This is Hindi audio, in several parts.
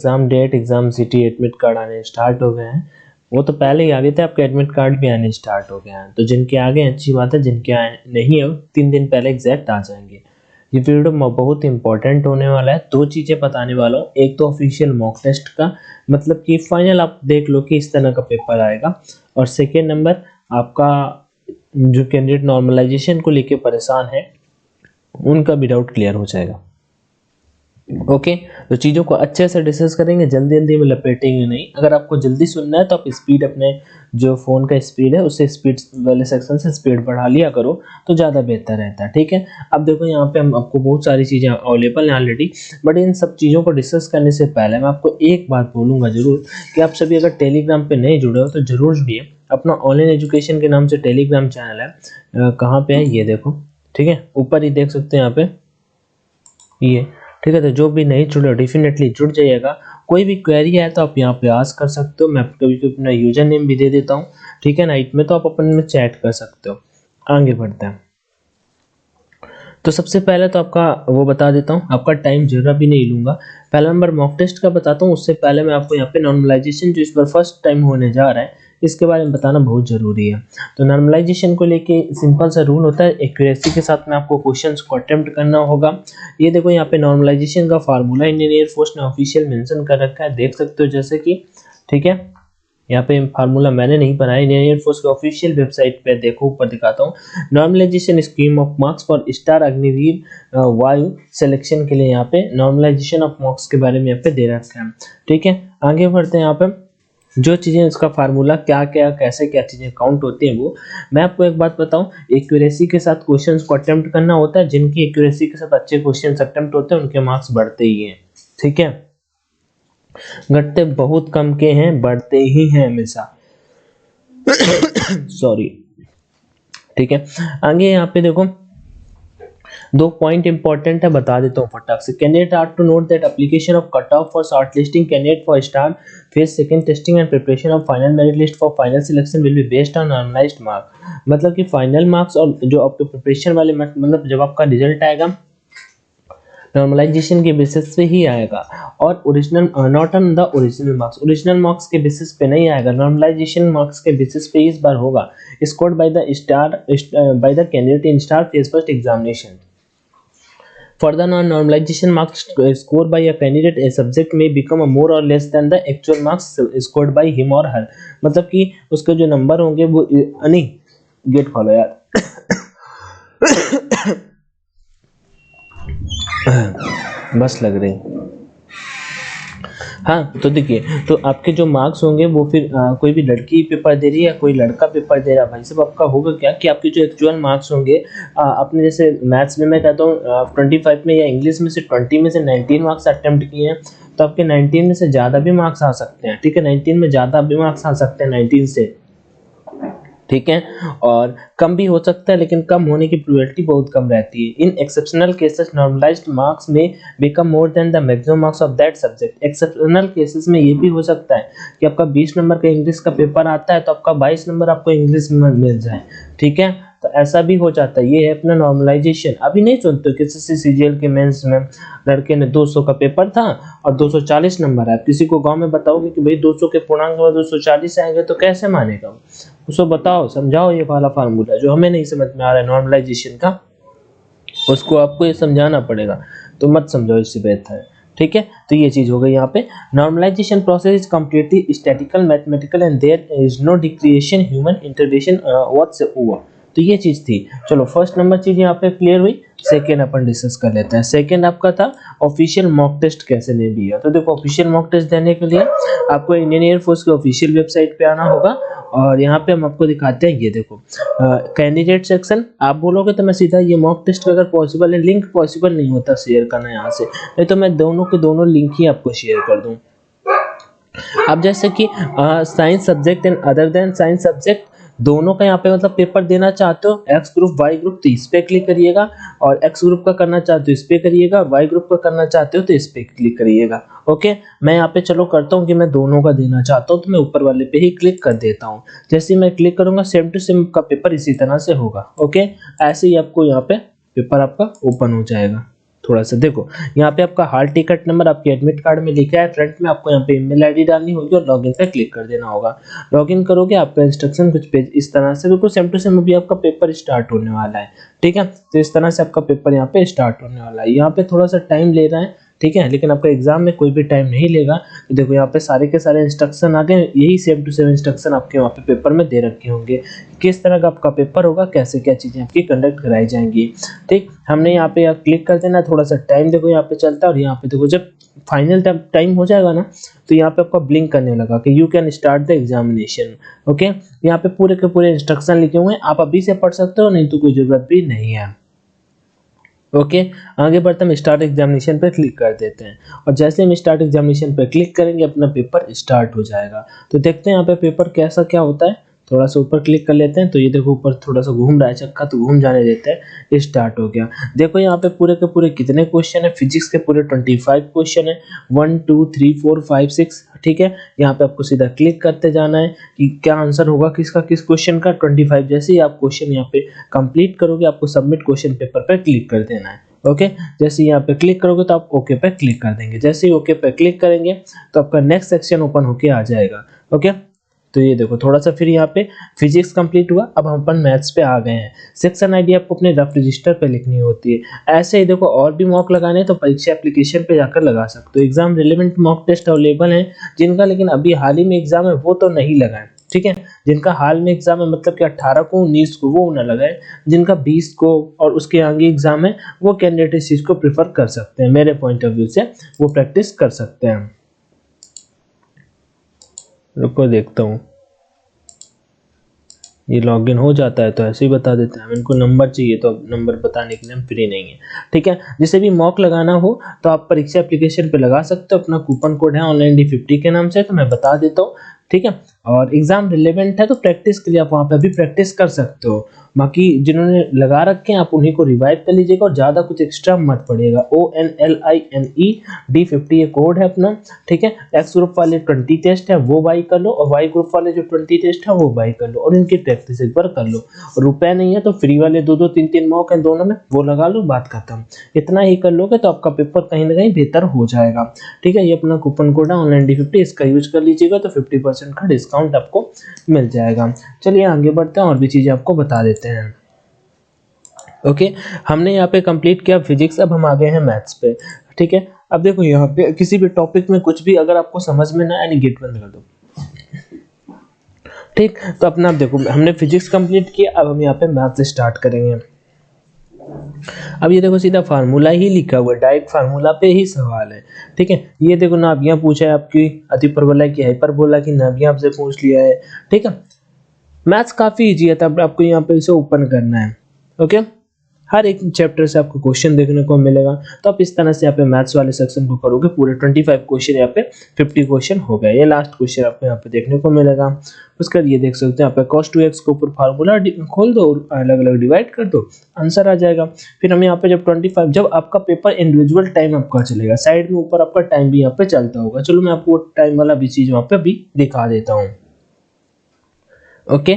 Exam date, exam city, admit card आने स्टार्ट हो गए हैं। वो तो पहले ही आ गए थे, आपके एडमिट कार्ड भी आने स्टार्ट हो गए हैं। तो जिनके आ गए अच्छी बात है, जिनके आए नहीं है 3 दिन पहले एग्जैक्ट आ जाएंगे। ये वीडियो बहुत इंपॉर्टेंट होने वाला है। 2 चीज़ें बताने वाला हूँ। एक तो ऑफिशियल मॉक टेस्ट का, मतलब कि फाइनल आप देख लो कि इस तरह का पेपर आएगा। और सेकेंड नंबर आपका जो कैंडिडेट नॉर्मलाइजेशन को लेके परेशान है उनका भी डाउट क्लियर हो जाएगा। ओके, तो चीज़ों को अच्छे से डिस्कस करेंगे, जल्दी जल्दी में लपेटेंगे नहीं। अगर आपको जल्दी सुनना है तो आप स्पीड, अपने जो फ़ोन का स्पीड है उससे स्पीड वाले सेक्शन से स्पीड बढ़ा लिया करो तो ज़्यादा बेहतर रहता है। ठीक है, अब देखो यहाँ पे हम आपको बहुत सारी चीज़ें अवेलेबल हैं ऑलरेडी, बट इन सब चीज़ों को डिस्कस करने से पहले मैं आपको एक बात बोलूँगा ज़रूर कि आप सभी अगर टेलीग्राम पर नहीं जुड़े हो तो ज़रूर जुड़िए। अपना ऑनलाइन एजुकेशन के नाम से टेलीग्राम चैनल है। कहाँ पे है ये देखो, ठीक है, ऊपर ही देख सकते हैं यहाँ पे ये। ठीक है, तो जो भी नहीं जुड़े डेफिनेटली जुड़ जाइएगा। कोई भी क्वेरी है तो आप यहाँ पे आस्क कर सकते हो। मैं कभी कभी अपना यूजर नेम भी दे देता हूँ, ठीक है, नाइट में, तो आप अपन में चैट कर सकते हो। आगे बढ़ते हैं। तो सबसे पहले तो आपका वो बता देता हूँ, आपका टाइम जरा भी नहीं लूँगा। पहला नंबर मॉक टेस्ट का बताता हूँ, उससे पहले मैं आपको यहाँ पे नॉर्मलाइजेशन जो इस बार फर्स्ट टाइम होने जा रहा है इसके बारे में बताना बहुत ज़रूरी है। तो नॉर्मलाइजेशन को लेके सिंपल सा रूल होता है, एक्यूरेसी के साथ में आपको क्वेश्चंस को अटेम्प्ट करना होगा। ये देखो यहाँ पे नॉर्मलाइजेशन का फार्मूला इंडियन एयरफोर्स ने ऑफिशियल मेंशन कर रखा है, देख सकते हो जैसे कि, ठीक है, यहाँ पे फार्मूला मैंने नहीं बनाया, इंडियन एयरफोर्स के ऑफिशियल वेबसाइट पे देखो, ऊपर दिखाता हूँ। Normalization scheme of marks for star Agniveer Vayu selection के लिए यहाँ पे नॉर्मलाइजेशन ऑफ मार्क्स के बारे में यहाँ पे दे रखा है। ठीक है, आगे बढ़ते हैं। यहाँ पे जो चीज़ें इसका फार्मूला क्या क्या कैसे क्या चीज़ें काउंट होती हैं वो मैं आपको एक बात बताऊं, एक्यूरेसी के साथ क्वेश्चंस को अटेम्प्ट करना होता है। जिनकी एक्यूरेसी के साथ अच्छे क्वेश्चंस अटेम्प्ट होते हैं उनके मार्क्स बढ़ते ही हैं। ठीक है, घटते बहुत कम के हैं, बढ़ते ही हैं हमेशा। सॉरी। ठीक है, आगे यहाँ पे देखो 2 पॉइंट इंपॉर्टेंट है, बता देता हूँ फटाक से। Candidate are to note that application of cut off for short listing candidate for star phase second testing and preparation of final merit list for final selection will be based on normalized mark. मतलब कि फाइनल मार्क्स और जो आपके प्रिपरेशन वाले मतलब जब आपका रिजल्ट आएगा नॉर्मलाइजेशन के बेसिस पे ही आएगा, और original not on the original marks, original marks के बेसिस पे नहीं आएगा, नॉर्मलाइजेशन मार्क्स के बेसिस पे इस बार होगा। Scored by the star by the candidate in star phase first examination. Further, non-normalization marks scored by a candidate a subject may become a more or less than the actual marks scored by him or her। मतलब कि उसके जो नंबर होंगे वो नहीं, गेट खोलो यार। बस लग रही। हाँ, तो देखिए, तो आपके जो मार्क्स होंगे वो फिर कोई भी लड़की पेपर दे रही है या कोई लड़का पेपर दे रहा है, भाई साहब आपका होगा क्या कि आपके जो एक्चुअल मार्क्स होंगे अपने जैसे मैथ्स में मैं कहता हूँ 25 में या इंग्लिश में से 20 में से 19 मार्क्स अटेम्प्ट किए हैं तो आपके 19 में से ज़्यादा भी मार्क्स आ सकते हैं। ठीक है, 19 में ज़्यादा भी मार्क्स आ सकते हैं 19 से। ठीक है, और कम भी हो सकता है, लेकिन कम होने की प्रोबेबिलिटी बहुत कम रहती है। In exceptional cases normalised marks में become more than the maximum marks of that subject. Exceptional cases में ये भी हो सकता है कि आपका 20 नंबर का इंग्लिश का पेपर आता है तो आपका 22 नंबर आपको इंग्लिश में मिल जाए। ठीक है, तो ऐसा भी हो जाता है। ये है अपना नॉर्मलाइजेशन। अभी नहीं सुनते किसी सीजीएल के मेंस में लड़के ने 200 का पेपर था और 240 नंबर है, किसी को गांव में बताओगे कि भाई 200 के पूर्णांक में 240 आएंगे तो कैसे मानेगा? उसको बताओ, समझाओ ये वाला फार्मूला जो हमें नहीं समझ में आ रहा है नॉर्मलाइजेशन का, उसको आपको ये समझाना पड़ेगा। तो मत समझाओ, इससे बेहतर है। ठीक है, तो ये चीज हो गई यहाँ पे। Normalisation process is completely statical mathematical and there is no discretion human intervention whatsoever. तो ये चीज थी। चलो, फर्स्ट नंबर चीज यहाँ पे क्लियर हुई। सेकेंड अपन डिस्कस कर लेते हैं। सेकेंड आपका था ऑफिशियल मॉक टेस्ट कैसे ले लिया। तो देखो, ऑफिशियल मॉक टेस्ट देने के लिए आपको इंडियन एयरफोर्स के ऑफिशियल वेबसाइट पे आना होगा, और यहाँ पे हम आपको दिखाते हैं। ये देखो कैंडिडेट सेक्शन, आप बोलोगे तो मैं सीधा ये मॉक टेस्ट अगर पॉसिबल है, लिंक पॉसिबल नहीं होता शेयर करना यहाँ से, नहीं तो मैं दोनों के दोनों लिंक ही आपको शेयर कर दूँ। अब जैसे कि science subject and other than science subject दोनों का यहाँ पे मतलब पेपर देना चाहते हो, एक्स ग्रुप वाई ग्रुप, तो इस पे क्लिक करिएगा, और एक्स ग्रुप का करना चाहते हो इस पे करिएगा, और वाई ग्रुप का करना चाहते हो तो इस पे क्लिक करिएगा। ओके, मैं यहाँ पे चलो करता हूँ कि मैं दोनों का देना चाहता हूँ, तो मैं ऊपर वाले पे ही क्लिक कर देता हूँ। जैसे ही मैं क्लिक करूंगा सेम टू सेम का पेपर इसी तरह से होगा। ओके, ऐसे ही आपको यहाँ पे पेपर आपका ओपन हो जाएगा। थोड़ा सा देखो, यहाँ पे आपका हॉल टिकट नंबर आपके एडमिट कार्ड में लिखा है फ्रंट में, आपको यहाँ पे ईमेल आईडी डालनी होगी और लॉगिन पे क्लिक कर देना होगा। लॉगिन करोगे आपका इंस्ट्रक्शन कुछ पेज इस तरह से, बिल्कुल सेम टू सेम अभी आपका पेपर स्टार्ट होने वाला है, ठीक है। तो इस तरह से आपका पेपर यहाँ पे स्टार्ट होने वाला है। यहाँ पे थोड़ा सा टाइम ले रहा है, ठीक है, लेकिन आपका एग्जाम में कोई भी टाइम नहीं लेगा। तो देखो यहाँ पे सारे के सारे इंस्ट्रक्शन आ गए, यही सेम टू सेम इंस्ट्रक्शन आपके वहाँ पे पेपर में दे रखे होंगे, किस तरह का आपका पेपर होगा, कैसे क्या चीज़ें आपकी कंडक्ट कराई जाएंगी, ठीक। हमने यहाँ पे क्लिक कर देना, थोड़ा सा टाइम देखो यहाँ पे चलता है, और यहाँ पे देखो जब फाइनल टाइम हो जाएगा ना, तो यहाँ पे आपका ब्लिंक करने लगा कि you can start the examination. Okay, यहाँ पे पूरे के पूरे इंस्ट्रक्शन लिखे हुए हैं, आप अभी से पढ़ सकते हो, नहीं तो कोई जरूरत भी नहीं है। ओके, आगे बढ़ते हम स्टार्ट एग्जामिनेशन पर क्लिक कर देते हैं, और जैसे हम स्टार्ट एग्जामिनेशन पर क्लिक करेंगे अपना पेपर स्टार्ट हो जाएगा। तो देखते हैं यहाँ पे पेपर कैसा क्या होता है। थोड़ा सा ऊपर क्लिक कर लेते हैं, तो ये देखो ऊपर थोड़ा सा घूम रहा है चक्का, तो घूम जाने देते हैं, ये स्टार्ट हो गया। देखो यहाँ पे पूरे के पूरे कितने क्वेश्चन है, फिजिक्स के पूरे 25 क्वेश्चन है, 1 2 3 4 5 6, ठीक है। यहाँ पे आपको सीधा क्लिक करते जाना है कि क्या आंसर होगा किसका किस क्वेश्चन का, 25। जैसे ही आप क्वेश्चन यहाँ पे कंप्लीट करोगे, आपको सबमिट क्वेश्चन पेपर पर क्लिक कर देना है। ओके, जैसे यहाँ पे क्लिक करोगे तो आप ओके पे क्लिक कर देंगे। जैसे ही ओके पे क्लिक करेंगे तो आपका नेक्स्ट सेक्शन ओपन होके आ जाएगा। ओके, तो ये देखो थोड़ा सा फिर यहाँ पे फिजिक्स कंप्लीट हुआ, अब हम अपन मैथ्स पे आ गए हैं। सेक्शन आईडी आपको अपने रफ रजिस्टर पे लिखनी होती है। ऐसे ही देखो और भी मॉक लगाने तो परीक्षा एप्लीकेशन पे जाकर लगा सकते हो। Exam relevant mock test available हैं, जिनका लेकिन अभी हाल ही में एग्जाम है वो तो नहीं लगाएं, ठीक है। जिनका हाल में एग्जाम है, मतलब कि 18 को 19 को, वो ना लगाए। जिनका 20 को और उसके आगे एग्जाम है, वो कैंडिडेट इस चीज को प्रेफर कर सकते हैं, मेरे पॉइंट ऑफ व्यू से वो प्रैक्टिस कर सकते हैं। रुको देखता हूँ, ये लॉगिन हो जाता है तो ऐसे ही बता देते हैं। हम इनको नंबर चाहिए तो नंबर बताने के लिए हम फ्री नहीं है, ठीक है। जिसे भी मॉक लगाना हो तो आप परीक्षा एप्लीकेशन पे लगा सकते हो। अपना कूपन कोड है ऑनलाइन D50 के नाम से, तो मैं बता देता हूँ, ठीक है। और एग्जाम रिलेवेंट है तो प्रैक्टिस के लिए आप वहाँ पे भी प्रैक्टिस कर सकते हो। बाकी जिन्होंने लगा रखे हैं आप उन्हीं को रिवाइव कर लीजिएगा, और ज़्यादा कुछ एक्स्ट्रा मत पड़ेगा। ONLINE D50 ये कोड है अपना, ठीक है। एक्स ग्रुप वाले 20 टेस्ट है वो बाई कर लो, और वाई ग्रुप वाले जो 20 टेस्ट है वो बाई कर लो, और इनकी प्रैक्टिस एक बार कर लो। रुपए नहीं है तो फ्री वाले 2 2 3 3 मॉक है दोनों में, वो लगा लो, बात खत्म। इतना ही कर लोगे तो आपका पेपर कहीं ना कहीं बेहतर हो जाएगा, ठीक है। ये अपना कूपन कोड है ऑनलाइन D50, इसका यूज कर लीजिएगा तो 50% का डिस्काउंट आपको मिल जाएगा। चलिए आगे बढ़ते हैं, और भी चीजें आपको बता देते हैं। ओके, हमने यहाँ पे कंप्लीट किया फिजिक्स, अब हम आ गए हैं मैथ्स पे, ठीक है। अब देखो यहाँ पे किसी भी टॉपिक में कुछ भी अगर आपको समझ में ना आए, गेट बंद कर दो, ठीक। तो अपना अब देखो हमने फिजिक्स कंप्लीट किया, अब हम यहाँ पे मैथ्स स्टार्ट करेंगे। अब ये देखो सीधा फार्मूला ही लिखा हुआ है, डायरेक्ट फार्मूला पे ही सवाल है, ठीक है। ये देखो नाभियां पूछा है आपकी, अतिपरवलय की हाइपरबोला की नाभियां आपसे पूछ लिया है, ठीक है। मैथ्स काफी इजी है, तब आपको यहाँ पे इसे ओपन करना है। ओके, हर एक चैप्टर से आपको क्वेश्चन देखने को मिलेगा, तो आप इस तरह से यहाँ पे मैथ्स वाले सेक्शन को करोगे, पूरे 25 क्वेश्चन यहाँ पे 50 क्वेश्चन हो गए। ये लास्ट क्वेश्चन आपको यहाँ पे देखने को मिलेगा। उसके बाद ये देख सकते हैं यहाँ पे cos 2x के ऊपर फार्मूला खोल दो और अलग अलग डिवाइड कर दो, आंसर आ जाएगा। फिर हम यहाँ पे जब 25, जब आपका पेपर इंडिविजुअल टाइम आपका चलेगा, साइड में ऊपर आपका टाइम भी यहाँ पे चलता होगा। चलो मैं आपको टाइम वाला भी चीज वहाँ पे भी दिखा देता हूँ। ओके,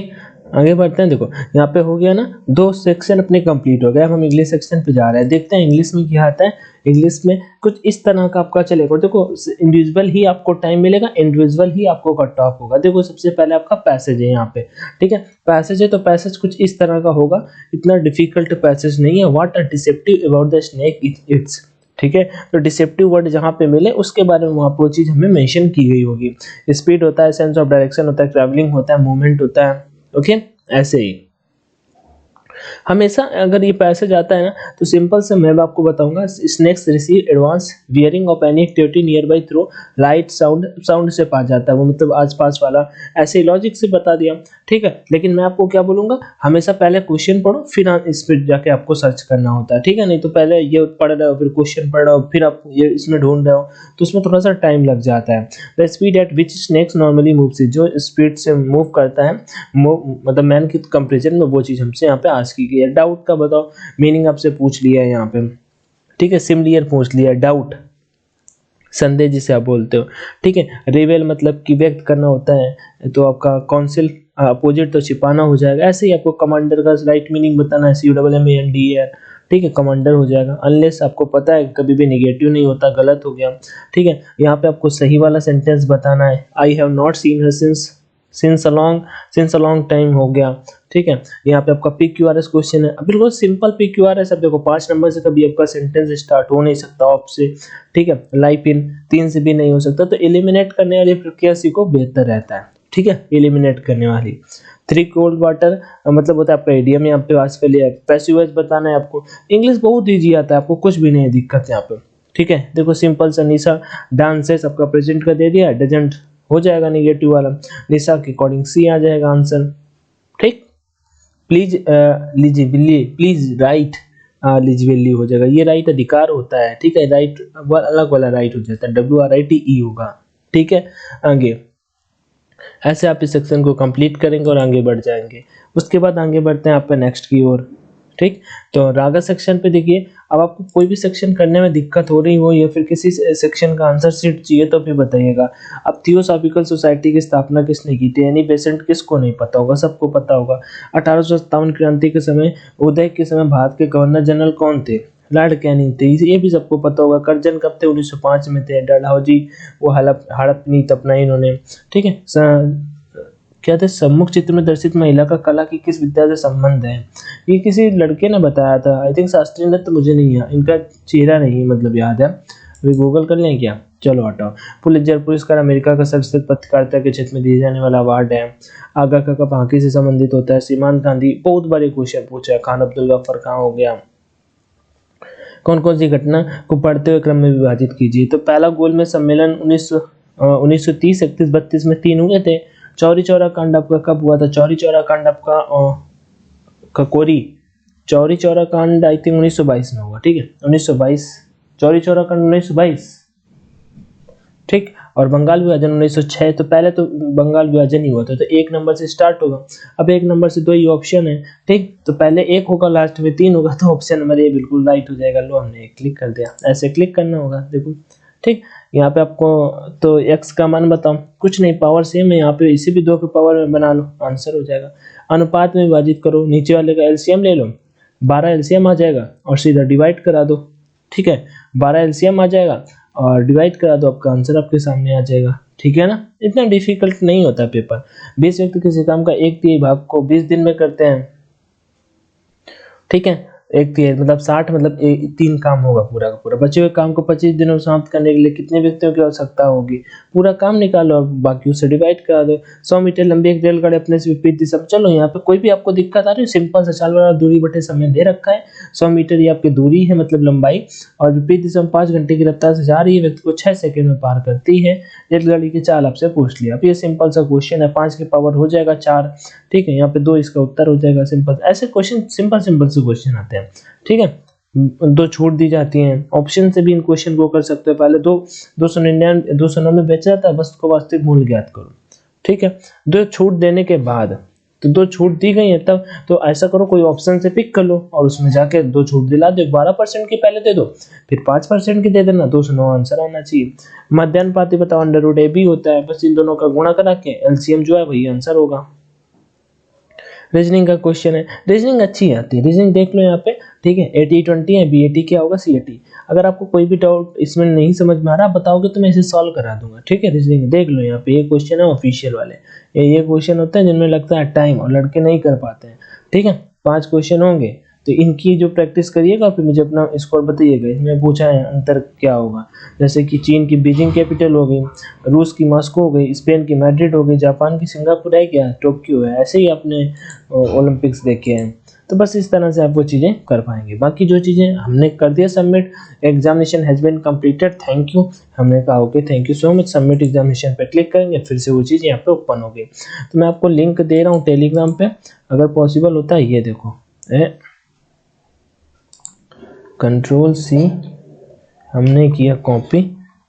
आगे बढ़ते हैं। देखो यहाँ पे हो गया ना, 2 सेक्शन अपने कंप्लीट हो गए। अब हम इंग्लिश सेक्शन पे जा रहे हैं, देखते हैं इंग्लिश में क्या आता है। इंग्लिश में कुछ इस तरह का आपका चलेगा। देखो इंडिविजुअल ही आपको टाइम मिलेगा, इंडिविजुअल ही आपको कट ऑफ होगा। देखो सबसे पहले आपका पैसेज है यहाँ पे, ठीक है। पैसेज है तो पैसेज कुछ इस तरह का होगा, इतना डिफिकल्ट पैसेज नहीं है। What are deceptive about the snake its, ठीक है। तो डिसेप्टिव वर्ड जहाँ पे मिले उसके बारे में वहाँ पे वो चीज़ हमें मेंशन की गई होगी। स्पीड होता है, सेंस ऑफ डायरेक्शन होता है, ट्रैवलिंग होता है, मूवमेंट होता है। ओके, ऐसे ही हमेशा अगर ये पैसेज आता है ना, तो सिंपल से मैं आपको बताऊंगा, snakes receive advance warning of any activity nearby through light sound से पा जाता है वो, मतलब आस पास वाला, ऐसे लॉजिक से बता दिया, ठीक है। लेकिन मैं आपको क्या बोलूंगा, हमेशा पहले क्वेश्चन पढ़ो फिर इस पर जाके आपको सर्च करना होता है, ठीक है। नहीं तो पहले ये पढ़ रहे हो, फिर क्वेश्चन पढ़ रहे हो, फिर आप ये इसमें ढूंढ रहे हो, तो उसमें थोड़ा सा टाइम लग जाता है। The speed at which snakes normally moves, जो स्पीड से मूव करता है, मतलब मैन की कंपेरिजन में, वो चीज हमसे यहाँ पे आज की गई है। डाउट का बताओ, मीनिंग आपसे पूछ लिया है यहाँ पे, ठीक है। सिमिलियर पूछ लिया है, डाउट संदेह जिसे आप बोलते हो, ठीक है। रिवेल मतलब कि व्यक्त करना होता है, तो आपका काउंसिल अपोजिट तो छिपाना हो जाएगा। ऐसे ही आपको कमांडर का राइट मीनिंग बताना है, COMMANDER, ठीक है, कमांडर हो जाएगा, अनलेस आपको पता है कभी भी निगेटिव नहीं होता, गलत हो गया, ठीक है। यहाँ पे आपको सही वाला सेंटेंस बताना है, I have not seen her since a long time हो गया, ठीक है। यहाँ पे आपका PQRS क्वेश्चन है, बिल्कुल सिंपल PQRS। अब देखो 5 नंबर से कभी आपका सेंटेंस स्टार्ट हो नहीं सकता ऑफ से, ठीक है, लाइफ इन 3 से भी नहीं हो सकता, तो एलिमिनेट करने वाली प्रक्रिया सीखो, बेहतर रहता है, ठीक है, एलिमिनेट करने वाली। 3 कोल्ड वाटर मतलब होता है आपका इडियम, यहाँ पे आज के लिए पैसिव वॉइस बताना है आपको। इंग्लिश बहुत ईजी आता है आपको, कुछ भी नहीं है दिक्कत यहाँ पे, ठीक है। देखो सिंपल सा, निशा डांसेस आपका प्रेजेंट का दे दिया, डजंट हो जाएगा निगेटिव वाला, निशा के अकॉर्डिंग सी आ जाएगा आंसर, ठीक। प्लीज लिजिबली, प्लीज राइट, लिजिबली हो जाएगा, ये राइट अधिकार होता है, ठीक है, राइट अलग वाला राइट हो जाता है, WRITE होगा, ठीक है। आगे ऐसे आप इस सेक्शन को कंप्लीट करेंगे और आगे बढ़ जाएंगे। उसके बाद आगे बढ़ते हैं आपका नेक्स्ट की ओर, ठीक। तो रागा सेक्शन पे देखिए, अब आपको कोई भी सेक्शन करने में दिक्कत हो रही हो या फिर किसी सेक्शन का आंसर शीट चाहिए तो भी बताइएगा। अब थियोसॉफिकल सोसाइटी की स्थापना किसने की थी, एनी बेसेंट किसको नहीं पता होगा, सबको पता होगा। 1857 क्रांति के समय, उदय के समय भारत के गवर्नर जनरल कौन थे, लॉर्ड कैनिंग थे, ये भी सबको पता होगा। करजन कब थे, 1905 में थे। डलहौजी वो हड़प नीति अपनाई इन्होंने, ठीक है। क्या थे, सम्मुख चित्र में दर्शित महिला का कला की किस विद्या से संबंध है, ये किसी लड़के ने बताया था, आई थिंक शास्त्रीय नृत्य, मुझे नहीं है, इनका चेहरा नहीं मतलब याद है, अभी गूगल कर लें क्या, चलो हटाओ। पुलित्जर पुरस्कार अमेरिका का सर्वश्रेष्ठ पत्रकारिता के क्षेत्र में दिए जाने वाला अवार्ड है। आगा का कप हॉकी से संबंधित होता है। सीमांत गांधी, बहुत बड़े क्वेश्चन पूछा है। खान अब्दुल गफ्फार कहाँ हो गया। कौन कौन सी घटना को पढ़ते हुए क्रम में विभाजित कीजिए। तो पहला गोलमेज सम्मेलन 1930, 31, 32 में 3 हुए थे। चौरी चौरा कांड आपका कब हुआ था, चौरी चौरा कांड आपका ककोरी, चौरी चौरा कांड आई थिंक 1922 में हुआ, ठीक है, 1922, चौरी चौरा कांड 1922, ठीक। और बंगाल विभाजन 1906। तो पहले तो बंगाल विभाजन ही हुआ था, तो 1 नंबर से स्टार्ट होगा। अब 1 नंबर से 2 ही ऑप्शन है, ठीक। तो पहले 1 होगा, लास्ट में 3 होगा, तो ऑप्शन नंबर ए बिल्कुल राइट हो जाएगा। लो हमने क्लिक कर दिया, ऐसे क्लिक करना होगा, देखो, ठीक। यहाँ पे आपको तो x का मान बताओ, कुछ नहीं, पावर सेम है, यहाँ पे इसे भी 2 के पावर में बना लो, आंसर हो जाएगा। अनुपात में विभाजित करो, नीचे वाले का एलसीएम ले लो, 12 एलसीएम आ जाएगा और सीधा डिवाइड करा दो, ठीक है। 12 एलसीएम आ जाएगा और डिवाइड करा दो, आपका आंसर आपके सामने आ जाएगा, ठीक है ना। इतना डिफिकल्ट नहीं होता पेपर। 20 व्यक्ति किसी काम का 1/3 भाग को 20 दिन में करते हैं, ठीक है। 1/3 मतलब 60, मतलब 3 काम होगा पूरा का पूरा। बचे हुए काम को 25 दिनों में समाप्त करने के लिए कितने व्यक्तियों की आवश्यकता होगी, पूरा काम निकालो और बाकी उसे डिवाइड करा दो। 100 मीटर लंबी एक रेलगाड़ी अपने से विपरीत दिशा में, चलो यहाँ पे कोई भी आपको दिक्कत आ रही है, सिंपल सा चाल वाला दूरी बटे समय दे रखा है। 100 मीटर ये आपकी दूरी है, मतलब लंबाई, और विपरीत दिशा में 5 घंटे की रफ्तार से जा रही है, व्यक्ति को 6 सेकंड में पार करती है। रेलगाड़ी की चाल आपसे पूछ लिया। अब ये सिंपल सा क्वेश्चन है, 5 की पावर हो जाएगा 4, ठीक है। यहाँ पे 2 इसका उत्तर हो जाएगा। सिंपल ऐसे क्वेश्चन, सिंपल से क्वेश्चन आते हैं, ठीक है। 2 छूट दी जाती हैं, ऑप्शन से भी इन क्वेश्चन को कर सकते हो। पहले 299 बेचा जाता है, बस उसको वास्तविक मूल्य ज्ञात करो, ठीक है। 2 छूट देने के बाद, तो 2 छूट दी गई है तब, तो ऐसा करो कोई ऑप्शन से पिक कर लो और उसमें जाके 2 छूट दिला दो। 12% की पहले दे दो, फिर 5% की दे देना, 209 आंसर आना चाहिए। मध्यानुपाती बताओ, √AB होता है, बस इन दोनों का गुणा करा के एलसीएम जो है वही आंसर होगा। रीजनिंग का क्वेश्चन है, रीजनिंग अच्छी आती है, रीजनिंग देख लो यहाँ पे, ठीक है। 80-20 है, BAT क्या होगा, CAT। अगर आपको कोई भी डाउट इसमें नहीं समझ में आ रहा, बताओगे तो मैं इसे सॉल्व करा दूंगा, ठीक है। रीजनिंग देख लो यहाँ पे, ये क्वेश्चन है ऑफिशियल वाले, ये क्वेश्चन होता है जिनमें लगता है टाइम और लड़के नहीं कर पाते हैं, ठीक है। 5 क्वेश्चन होंगे, तो इनकी जो प्रैक्टिस करिएगा, फिर मुझे अपना स्कोर बताइएगा। इसमें पूछा है अंतर क्या होगा, जैसे कि चीन की बीजिंग कैपिटल हो गई, रूस की मॉस्को हो गई, स्पेन की मैड्रिड हो गई, जापान की सिंगापुर है क्या, टोक्यो है। ऐसे ही आपने ओलंपिक्स देखे हैं, तो बस इस तरह से आप वो चीज़ें कर पाएंगे। बाकी जो चीज़ें हमने कर दिया submit, examination has been completed, thank you. हमने कहा okay thank you so much, submit examination पे क्लिक करेंगे, फिर से वो चीज़ यहाँ पे ओपन हो गई। तो मैं आपको लिंक दे रहा हूँ टेलीग्राम पे, अगर पॉसिबल होता है, ये देखो Ctrl+C हमने किया कॉपी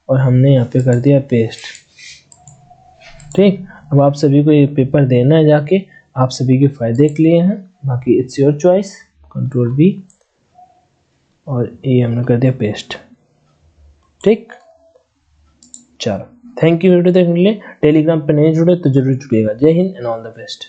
और हमने यहाँ पे कर दिया पेस्ट, ठीक। अब आप सभी को ये पेपर देना है जाके, आप सभी के फायदे के लिए हैं, बाकी इट्स योर चॉइस। Ctrl+V और ये हमने कर दिया पेस्ट, ठीक। चलो थैंक यू वीडियो देखने के लिए। टेलीग्राम पे नहीं जुड़े तो जरूर जुड़िएगा। जय Hind and all the best.